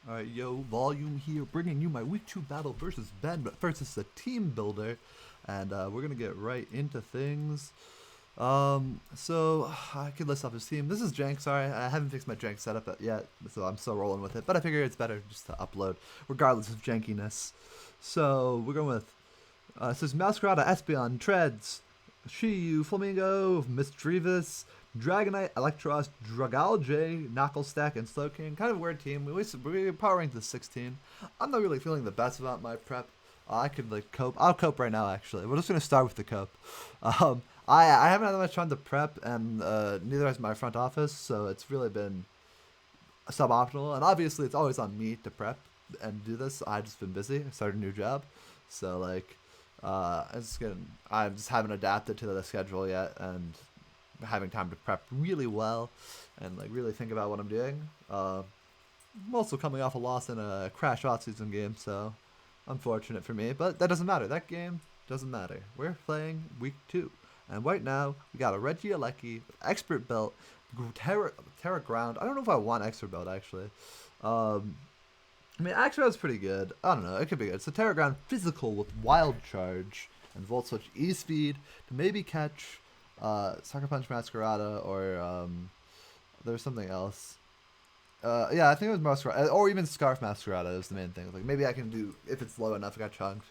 Alright, yo, Volume here, bringing you my Week 2 battle versus Ben, but first it's a team builder, and we're gonna get right into things. So, I could list off his team. This is Jank, sorry, I haven't fixed my Jank setup yet, so I'm still rolling with it, but I figure it's better just to upload, regardless of jankiness. So, we're going with, it says Masquerada, Espeon, Treads, Shiyu, Flamingo, Misdreavus, Dragonite, Electros, Dragalge, Knucklestack, and Slowking. Kind of a weird team. We power ranked to 16. I'm not really feeling the best about my prep. I could like cope. I'll cope right now actually. We're just gonna start with the cope. I haven't had that much time to prep, and neither has my front office, so it's really been suboptimal. And obviously, it's always on me to prep and do this. I've just been busy. I started a new job, so like, I just haven't adapted to the schedule yet, and having time to prep really well and like really think about what I'm doing. I'm also coming off a loss in a Crash off-season game, so unfortunate for me, but that doesn't matter. That game doesn't matter. We're playing week 2, and right now we got a Regieleki expert belt, Terra ground. I don't know if I want expert belt actually. I mean, Axra is pretty good. I don't know. It could be good. It's a Terra ground physical with wild charge and volt switch e-speed to maybe catch Sucker Punch Masquerada, or there was something else. Yeah, I think it was Masquerada, or even Scarf Masquerada is the main thing. Like maybe I can do, if it's low enough, it got chunked.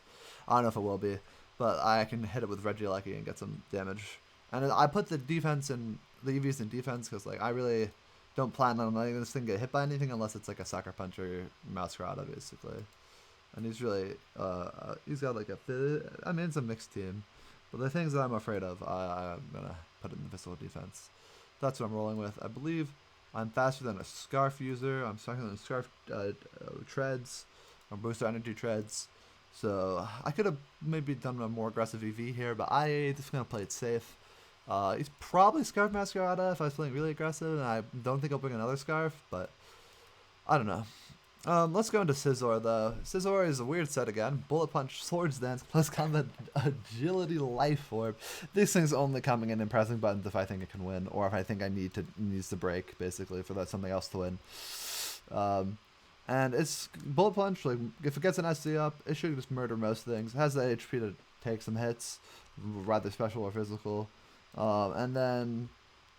I don't know if it will be, but I can hit it with Regieleki and get some damage. And I put the defense in the EVs in defense because like I really don't plan on letting this thing get hit by anything unless it's like a Sucker Punch or Masquerada basically. And he's really he's got like I mean, it's a mixed team. But the things that I'm afraid of, I'm going to put it in the physical defense. That's what I'm rolling with. I believe I'm faster than a Scarf user. I'm stronger than Scarf Treads, or Booster Energy Treads. So I could have maybe done a more aggressive EV here, but I just going to play it safe. He's probably Scarf Masquerada if I was playing really aggressive, and I don't think I'll bring another Scarf, but I don't know. Let's go into Scizor though. Scizor is a weird set again. Bullet Punch, Swords Dance, plus Combat Agility, Life Orb. These things only coming in and pressing buttons if I think it can win, or if I think I needs to break basically for that something else to win. And it's Bullet Punch. Like if it gets an SC up, it should just murder most things. It has the HP to take some hits, rather special or physical. And then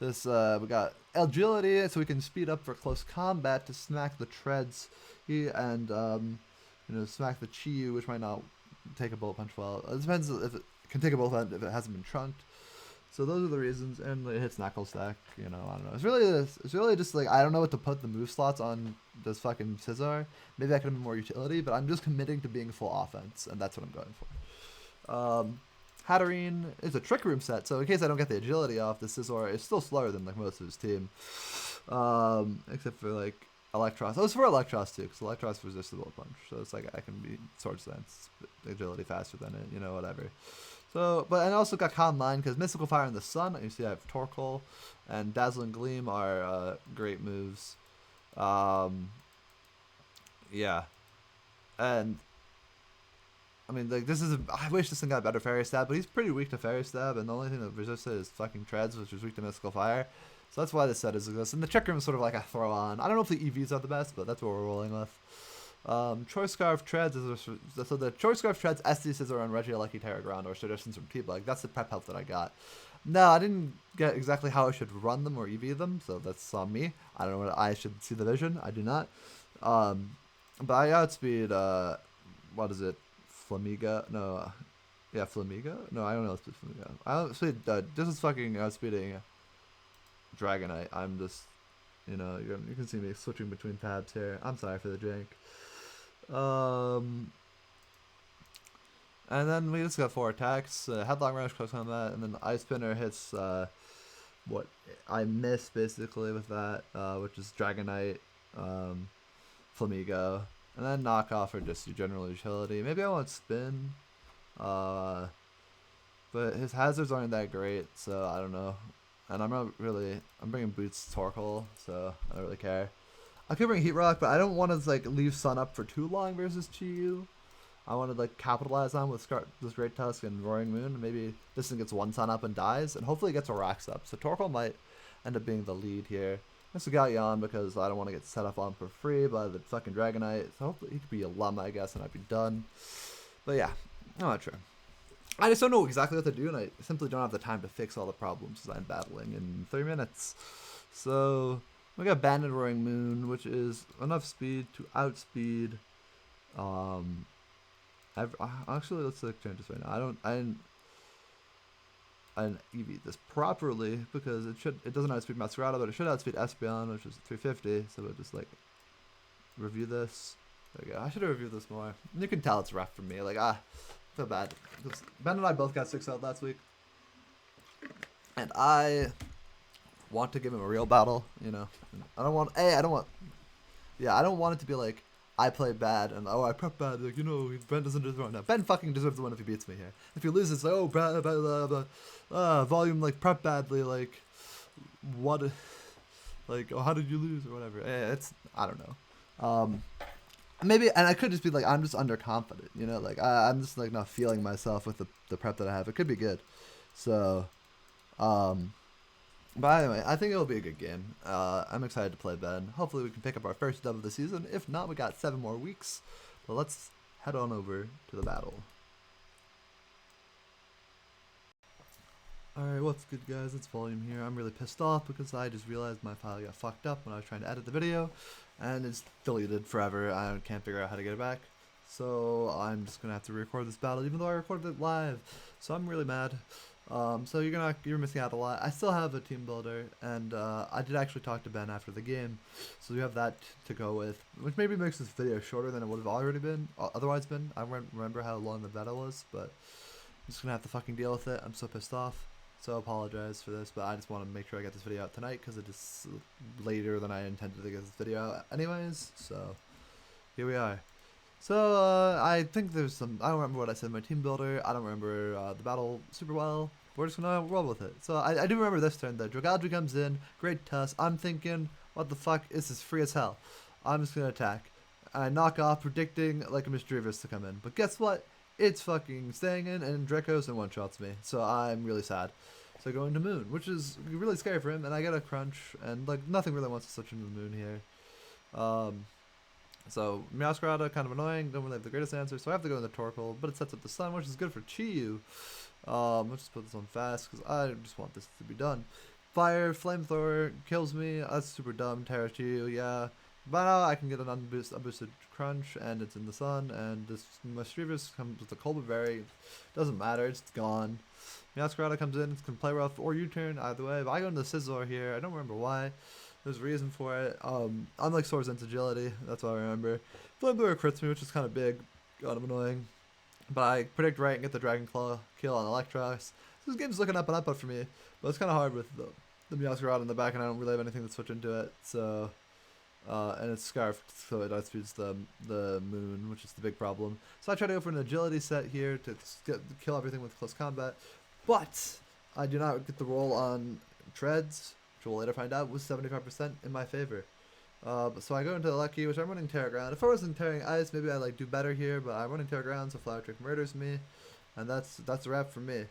this we got agility, so we can speed up for close combat to smack the Treads, and smack the Chiyu, which might not take a bullet punch well. It depends if it can take a bullet punch if it hasn't been trunked. So those are the reasons, and it hits Knucklestack. I don't know. It's really just like I don't know what to put the move slots on this fucking Scizor. Maybe that could have been more utility, but I'm just committing to being full offense, and that's what I'm going for. Hatterene is a Trick Room set, so in case I don't get the agility off, the Scizor is still slower than like most of his team, except for like Electros. Oh, it's for Electros too, because Electros resists the Bullet Punch, so it's like I can be Sword Dance, agility faster than it, whatever. So, but I also got Calm Mind because Mystical Fire in the Sun. You see, I have Torkoal and Dazzling Gleam are great moves. Yeah, and I mean, like, I wish this thing got better Fairy Stab, but he's pretty weak to Fairy Stab, and the only thing that resists it is fucking Treads, which is weak to Mystical Fire. So that's why this set is this. And the Trick Room is sort of like a throw on. I don't know if the EVs are the best, but that's what we're rolling with. Choice Scarf Treads so the Choice Scarf Treads, SD Scizor, and Regieleki Terra ground, or suggestions from people. Like, that's the prep help that I got. No, I didn't get exactly how I should run them or EV them, so that's on me. I don't know what I should see the vision. I do not. But I outspeed, what is it? Flamigo? No. Yeah, Flamigo? No, I don't know if it's Flamigo. I outspeed, this is fucking outspeeding Dragonite. I'm just, you can see me switching between tabs here. I'm sorry for the jank. And then we just got 4 attacks. Headlong Rush, Close Combat, and then Ice Spinner hits what I miss basically with that, which is Dragonite, Flamigo. And then Knockoff or just your general utility. Maybe I won't spin. But his hazards aren't that great, so I don't know. And I'm bringing Boots Torkoal, so I don't really care. I could bring Heat Rock, but I don't want to like leave Sun up for too long versus Chiyu. I want to like capitalize on with this Great Tusk and Roaring Moon. Maybe this thing gets 1 Sun up and dies, and hopefully it gets a Rocks up. So Torkoal might end up being the lead here. just got you on because I don't want to get set up on for free by the fucking Dragonite. So hopefully he could be a llama, I guess, and I'd be done. But yeah, I'm not sure. I just don't know exactly what to do, and I simply don't have the time to fix all the problems because I'm battling in 3 minutes. So we got Banded Roaring Moon, which is enough speed to outspeed. Actually, let's change this right now. I didn't EV this properly because it doesn't outspeed Masquerada, but it should outspeed Espeon, which is 350. So we'll just like review this. There we go. I should have reviewed this more. You can tell it's rough for me. Like I feel bad. Ben and I both got 6 out last week, and I want to give him a real battle. You know, I don't want it to be like I play bad and I prep bad. Like, you know, Ben doesn't deserve it. No, Ben fucking deserves the win if he beats me here. If he loses, it's like, oh, blah, blah, blah, blah. Volume like prep badly. Like what? Like, oh, how did you lose or whatever? It's I don't know. Maybe, and I could just be like, I'm just underconfident, you know, like I'm just like not feeling myself with the prep that I have. It could be good. So, but anyway, I think it'll be a good game. I'm excited to play Ben. Hopefully we can pick up our first dub of the season. If not, we got 7 more weeks. But let's head on over to the battle. Alright, what's good guys? It's Volume here. I'm really pissed off because I just realized my file got fucked up when I was trying to edit the video. And it's deleted forever. I can't figure out how to get it back. So I'm just going to have to re-record this battle even though I recorded it live. So I'm really mad. So you're missing out a lot. I still have a team builder, and I did actually talk to Ben after the game, so we have that to go with, which maybe makes this video shorter than it would have already been. Otherwise been. I don't remember how long the battle was, but I'm just gonna have to fucking deal with it. I'm so pissed off. So I apologize for this, but I just want to make sure I get this video out tonight because it is later than I intended to get this video out anyways. So here we are. So I think there's some. I don't remember what I said in my team builder. I don't remember the battle super well. We're just gonna roll with it. So I do remember this turn though. Dragalge comes in, great tuss. I'm thinking, what the fuck? This is free as hell. I'm just gonna attack. And I knock off, predicting like a Misdreavus to come in. But guess what? It's fucking staying in, and Dracos and one shots me. So I'm really sad. So I go into Moon, which is really scary for him, and I get a crunch, and like nothing really wants to switch into the Moon here. So Masquerada kind of annoying. Don't really have the greatest answer, so I have to go into Torkoal, but it sets up the Sun, which is good for Chiyu. Let's just put this on fast because I just want this to be done. Fire, Flamethrower kills me. That's super dumb. Terra Chiyu, yeah. But now I can get an unboosted Crunch, and it's in the Sun, and this Misdreavus comes with the Colbert Berry. Doesn't matter, it's gone. Masquerada comes in, it can play rough or U-turn, either way. But I go into Scizor here, I don't remember why. There's a reason for it. Unlike Swordsdance Agility, that's what I remember. Flamethrower crits me, which is kind of big, kind of annoying. But I predict right and get the Dragon Claw kill on Electros. This game's looking up and up for me, but it's kind of hard with the Masquerade in the back, and I don't really have anything to switch into it. So, and it's Scarfed, so it outspeeds the Moon, which is the big problem. So I try to go for an Agility set here to kill everything with close combat, but I do not get the roll on Treads, which we'll later find out was 75% in my favor. So I go into Lucky, which I'm running Terra Ground. If I wasn't Terraing Ice, maybe I like do better here, but I'm running Terra Ground, so Flower Trick murders me, and that's a wrap for me.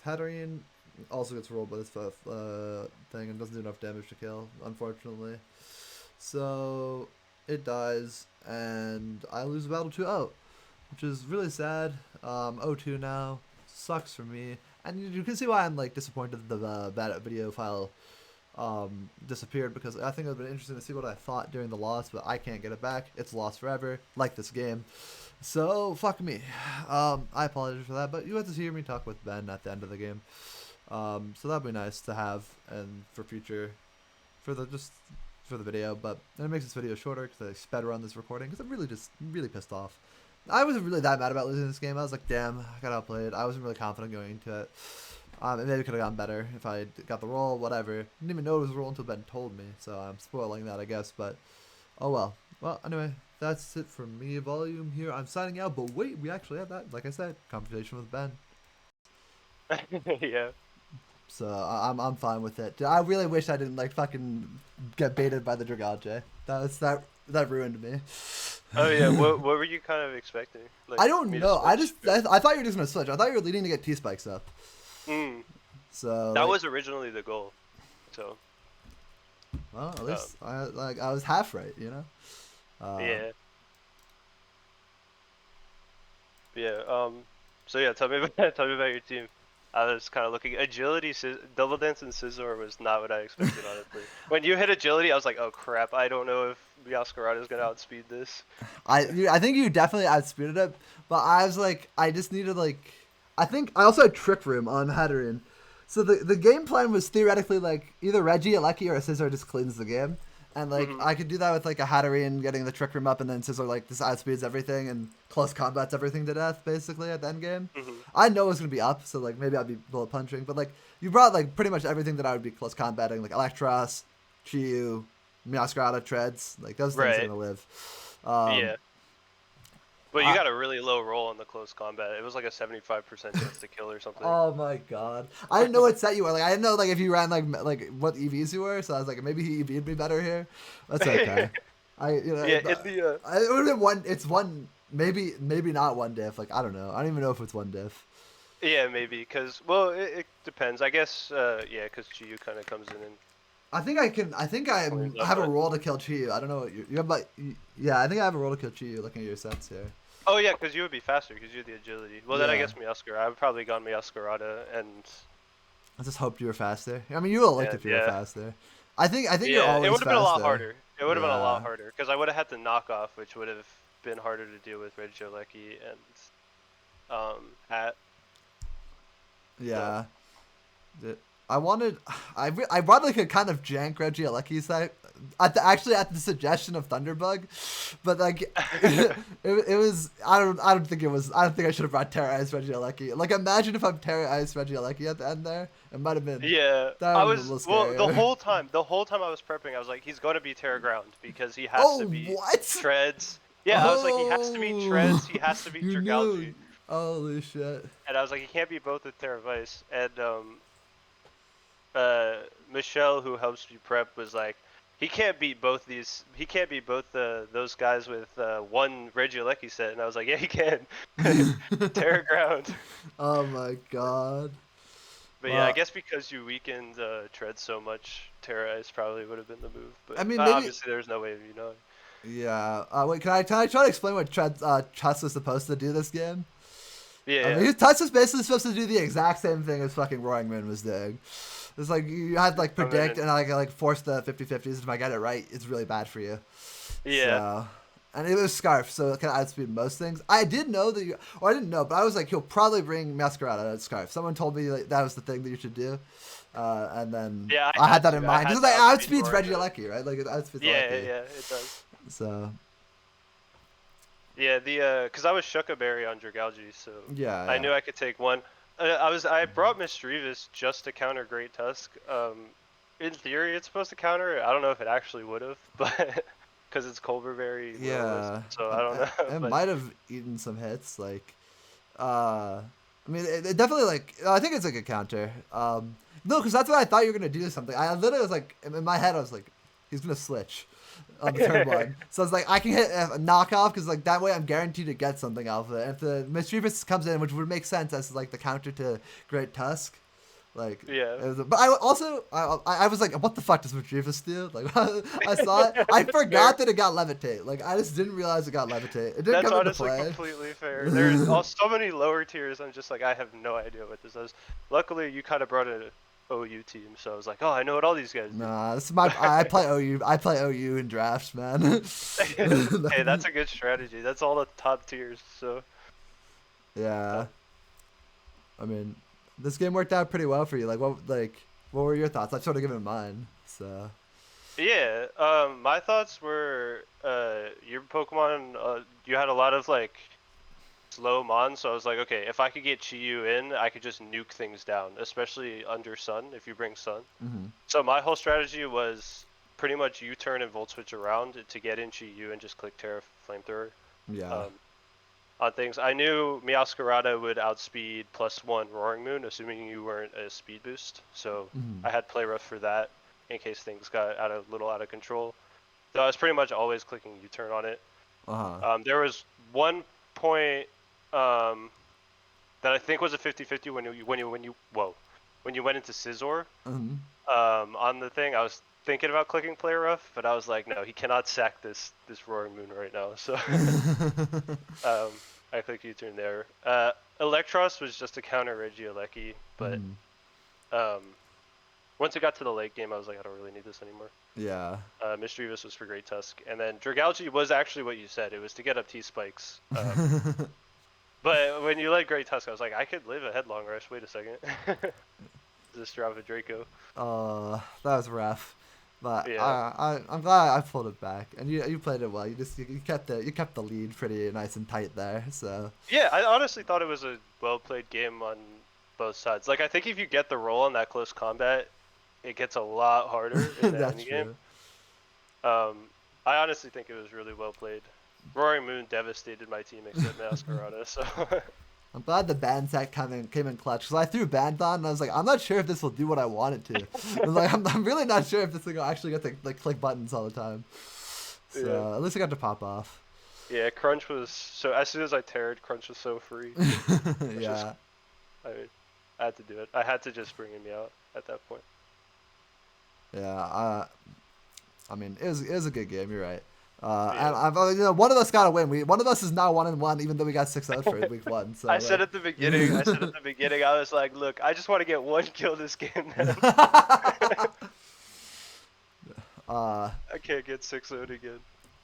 Hatterene also gets rolled by this thing and doesn't do enough damage to kill, unfortunately. So it dies, and I lose the battle 2-0, which is really sad. 0-2 now, sucks for me, and you can see why I'm like disappointed that the bad video file disappeared, because I think it would have been interesting to see what I thought during the loss, but I can't get it back. It's lost forever, like this game. So fuck me. I apologize for that, but you have to hear me talk with Ben at the end of the game. So that'd be nice to have, and for future, for the video. But it makes this video shorter because I sped around this recording because I'm really pissed off. I wasn't really that mad about losing this game. I was like, damn, I got outplayed. I wasn't really confident going into it. It maybe could have gone better if I got the roll, whatever. Didn't even know it was a roll until Ben told me, so I'm spoiling that, I guess, but oh well. Well, anyway, that's it from me, Volume here. I'm signing out, but wait, we actually had that, like I said, conversation with Ben. Yeah. So I'm fine with it. I really wish I didn't like fucking get baited by the Dragalge. That ruined me. Oh yeah, what were you kind of expecting? Like, I don't know. I thought you were just gonna switch. I thought you were leading to get T-spikes up. Mm. So that was originally the goal. So Well, at Um, least I was half right, you know. yeah, yeah. So yeah, tell me about tell me about your team. I was kind of looking agility, double dance, and scissor was not what I expected, honestly. When you hit agility, I was like, oh crap, I don't know if Miascarada is gonna outspeed this. I think you definitely outspeeded it, but I was like, I just needed like, I think I also had Trick Room on Hatteran, so the game plan was theoretically like either Reggie, a Lucky, or a Scissor just cleans the game, and like Hmm. I could do that with like a Hatteran getting the Trick Room up, and then Scissor like just outspeeds everything and close combats everything to death basically at the end game. Hmm. I know it was gonna be up, so like maybe I'd be bullet punching, but like you brought like pretty much everything that I would be close combating, like Electros, Chiyu, Miasgrata, Treads, like those things are Right. gonna live. Um, Yeah. But you I, got a really low roll in the close combat. It was like a 75% chance to kill or something. oh my god, I didn't know what set you were. Like I didn't know like if you ran like what EVs you were. So I was like maybe he EV'd me better here. That's okay. I you know Yeah, in the it would have been one. It's one maybe not one diff. Like I don't know. I don't even know if it's one diff. yeah, maybe cuz well, it depends. I guess yeah, cuz Chiyu kind of comes in and I think I can. I think I cleans up, have a but roll to kill Chiyu. I don't know what you have like. Yeah, I think I have a roll to kill Chiyu. Looking at your sets here. oh yeah, cuz you would be faster cuz you're the agility. Well, then I Yeah, guess Miascar. I've probably gone Miascarada I just hoped you were faster. I mean, you would have liked and if you were yeah. faster. I think you're Yeah, it always would have been a lot faster. harder. It would have been a lot Yeah, harder cuz I would have had to knock off, which would have been harder to deal with Regieleki and Hat. So, yeah. The- I wanted, I brought like a kind of jank Reggie Alecki side, actually at the suggestion of Thunderbug, but like it was I don't think it was I don't think I should have brought Terra Ice Reggie Alecki. Like imagine if I'm Terra Ice Reggie Alecki at the end there, it might have been yeah, that I would have been a was little well scarier. the whole time I was prepping, I was like, he's going to be Terra Ground because he has to Oh be what? Treads. Yeah, I was like, he has to be Treads, he Oh, has to be you knew? Dragalge, Holy shit! and I was like, he can't be both with Terra Vice. And uh, Michelle, who helps me prep, was like, he can't beat both these. He can't beat both those guys with one Regieleki set. And I was like, yeah, he can. Terra Ground. Oh my god. But yeah, I Well, guess because you weakened Tread so much, Terra Ice probably would have been the move. But I mean maybe obviously, there's no way of you knowing. yeah. Wait, can I try to explain what Chess was supposed to do this game? Yeah, I yeah. mean, Touch was basically supposed to do the exact same thing as fucking Roaring Moon was doing. It's like you had to, like Come in predict and and like force the 50-50s. If I get it right, it's really bad for you. yeah, So, and it was Scarf, so it can outspeed most things. I did know that or I didn't know, but I was like, he'll probably bring Masquerada at Scarf. Someone told me like, that was the thing that you should do. And then yeah. I had that in I mind. had Because to like outspeed outspeeds Roaring Reggie Moon. Alecki, right? Like it outspeeds Yeah, yeah, Alecki. yeah. It does. So Yeah, cause I was Shuckaberry on Dragalge, so yeah, I yeah. knew I could take one. I brought Mischievous just to counter Great Tusk. In theory, it's supposed to counter it. I don't know if it actually would have, but because it's Colberberry literalist, Yeah, so I don't know. it But might have eaten some hits. Like, I mean, it definitely like I think it's like a counter. No, because that's what I thought you were gonna do something. I literally was like in my head, I was like, he's gonna switch on the turn one. So I was like, I can hit a knockoff because like that way I'm guaranteed to get something out of it. And if the Mischievous comes in, which would make sense as like the counter to Great Tusk. Like, yeah, but I also I was like, what the fuck does Mischievous do? Like, I saw it, I forgot that it got levitate. Like, I just didn't realize it got levitate. It didn't that's come into honestly play. completely fair. There's also so many lower tiers. I'm just like, I have no idea what this does. Luckily, you kind of brought an OU team, so I was like, oh, I know what all these guys do. Nah, this is my I play OU. I play OU in drafts, man. Hey, that's a good strategy. That's all the top tiers. So Yeah, I mean, this game worked out pretty well for you. What were your thoughts? I've sort of given mine. So yeah, my thoughts were your Pokemon. You had a lot of like slow mon, so I was like, okay, if I could get Chiyu in, I could just nuke things down, especially under Sun if you bring Sun. mm-hmm. So my whole strategy was pretty much U-turn and Volt Switch around to get in Chiyu and just click Terra Flamethrower. Yeah, Um, on things, I knew Meowscarada would outspeed +1 Roaring Moon, assuming you weren't a speed boost. So mm-hmm. I had play rough for that in case things got a little out of control. So I was pretty much always clicking U-turn on it. Uh-huh. There was one point that I think was a 50-50 when you went into Scizor. Mm-hmm. On the thing, I was thinking about clicking play rough, but I was like, no, he cannot sack this Roaring Moon right now. So I clicked U-turn there. Electros was just to counter Regieleki, but once it got to the late game, I was like, I don't really need this anymore. Yeah. Mischievous was for Great Tusk, and then Dragalge was actually what you said. It was to get up T-spikes. But when you led Great Tusk, I was like, I could live a Headlong Rush. Wait a second. Just drop a Draco. That was rough. But Yeah. I'm glad I pulled it back, and you played it well. You kept the lead pretty nice and tight there. So Yeah, I honestly thought it was a well-played game on both sides. Like, I think if you get the roll on that close combat, it gets a lot harder in the that's endgame. true. I honestly think it was really well played. Roaring Moon devastated my team except Masquerada, so I'm glad the band set came in clutch, because I threw band on and I was like, I'm not sure if this will do what I want it to. I was like, I'm really not sure if this thing will actually get to like click buttons all the time. So yeah. at least I got to pop off. Yeah, Crunch was so. As soon as I teared, Crunch was so free. Yeah. I mean, I had to do it. I had to just bring him out at that point. Yeah. I mean, it was a good game. You're right. Yeah. And one of us got to win. One of us is now 1-1, even though we got 6-0 for week 1. So I said at the beginning. I was like, look, I just want to get one kill this game. Then. I can't get 6-0 again.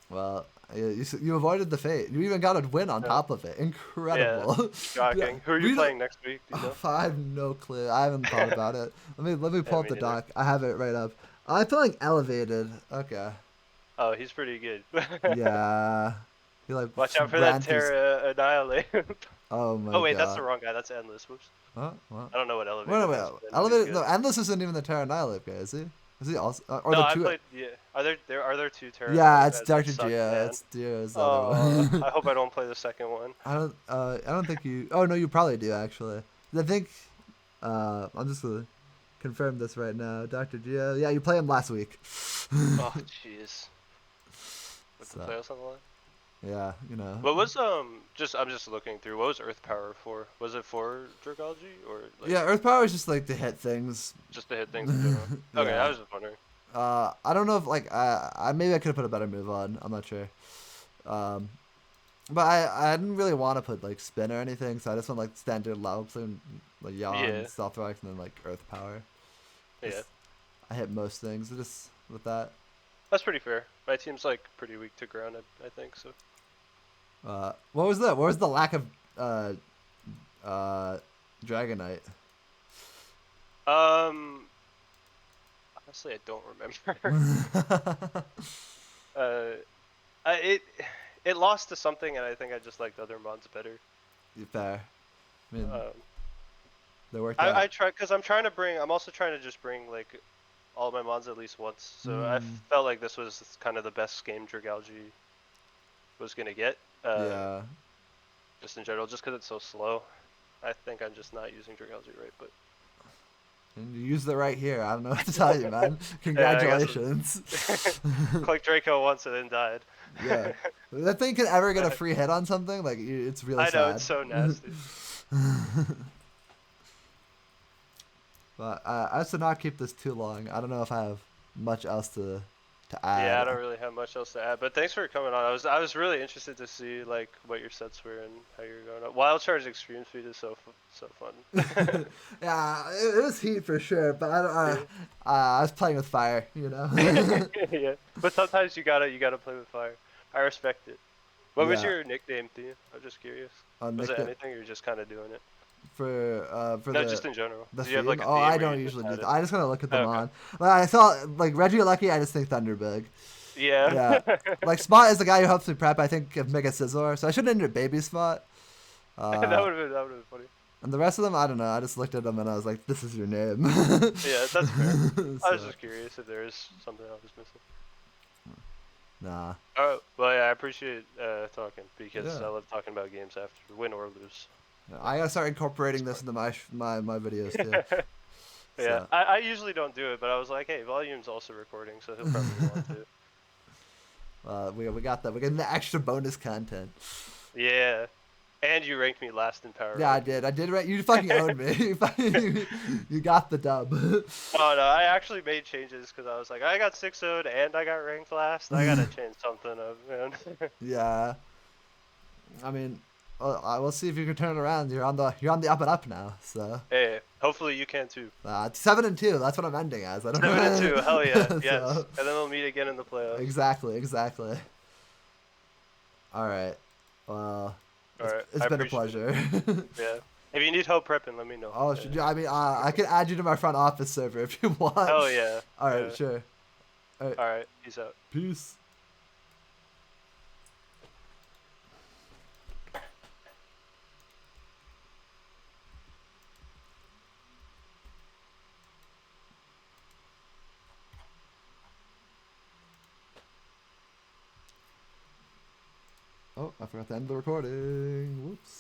Well, you avoided the fate. You even got a win on top of it. Incredible. Yeah, shocking. Yeah, Who are you playing next week? Do you know? I have no clue. I haven't thought about it. Let me pull up the neither. doc. I have it right up. I'm feeling elevated. Okay. Oh, he's pretty good. Yeah. He like Watch out for ran that through Terra Annihilate. Oh my god. Oh wait, that's the wrong guy. That's Endless. Whoops. Huh? What? I don't know what Elevated Wait. is, but Elevated. he's No, good. Endless isn't even the Terra Annihilate guy, is he? Is he also? Or No, the I two? played. Yeah. Are there two Terra? Yeah, it's guys that Dr. suck, Gia. man? It's Gia's the other one. I hope I don't play the second one. I don't think you. Oh no, you probably do actually. I think. I'm just gonna confirm this right now. Dr. Gia. Yeah, you played him last week. Oh jeez. With the playoffs on the line. Yeah, you know. What was I'm just looking through. What was Earth Power for? Was it for Dragalge or? Like, Yeah, Earth Power is just like to hit things. Just to hit things in general. Okay, Yeah. I was just wondering. I don't know if like I maybe I could have put a better move on. I'm not sure. But I didn't really want to put like spin or anything, so I just went like standard loud and like yawn, stealth rock, and then like Earth Power. Yeah. I hit most things just with that. That's pretty fair. My team's like pretty weak to ground, I think so. What was that? What was the lack of Dragonite? Honestly, I don't remember. It lost to something, and I think I just liked other mods better. Fair. I mean, they worked out. I try because I'm also trying to just bring like all my mods at least once. So I felt like this was kind of the best game Dragalge was gonna get. Yeah. Just in general, just because it's so slow. I think I'm just not using Dragalge right, but. And you used it right here. I don't know what to tell you, man. Congratulations. Click Draco once and then died. Yeah. That thing could ever get a free hit on something, like it's really sad. I know, it's so nasty. But I should not keep this too long. I don't know if I have much else to add. Yeah, I don't really have much else to add. But thanks for coming on. I was really interested to see like what your sets were and how you're going up. Wild Charge Extreme Speed is so fun. Yeah, it was heat for sure. But I was playing with fire, you know. Yeah, but sometimes you gotta play with fire. I respect it. What was your nickname, Theo? I'm just curious. Was it anything, or you're just kind of doing it? For no, just in general. The Do you have, like, a I theme, or don't you usually just do that. had I just gotta look at them on. Like, I saw like Regieleki, I just think Thunderbug. Yeah. Yeah. Like Spot is the guy who helps me prep. I think of Mega Scizor, so I should have entered Baby Spot. that would have been funny. And the rest of them, I don't know. I just looked at them and I was like, "This is your name." Yeah, that's fair. I was just curious if there is something I was missing. Nah. Alright, well, yeah, I appreciate talking because I love talking about games after win or lose. I gotta start incorporating this into my videos too. Yeah, so. I usually don't do it, but I was like, hey, Volume's also recording, so he'll probably want to. We got that. We got the extra bonus content. Yeah. And you ranked me last in power. Yeah, I ranking. did. I did right. You fucking owned me. You got the dub. Oh no, I actually made changes because I was like, I got 6-0'd and I got ranked last. I gotta change something up, man. Yeah. I mean, I will see if you can turn it around. You're on the up and up now. So. Hey, hopefully you can too. 7-2. That's what I'm ending as. I don't 7-2, hell yeah, know. yes. So, And then we'll meet again in the playoffs. exactly. All right. Well, Alright, it's I been a appreciate pleasure. it. Yeah. If you need help prepping, let me know. Oh, I mean, I can add you to my front office server if you want. Hell yeah. All right, Yeah. sure. All right. Alright, peace out. Peace. Oh, I forgot to end the recording. Whoops.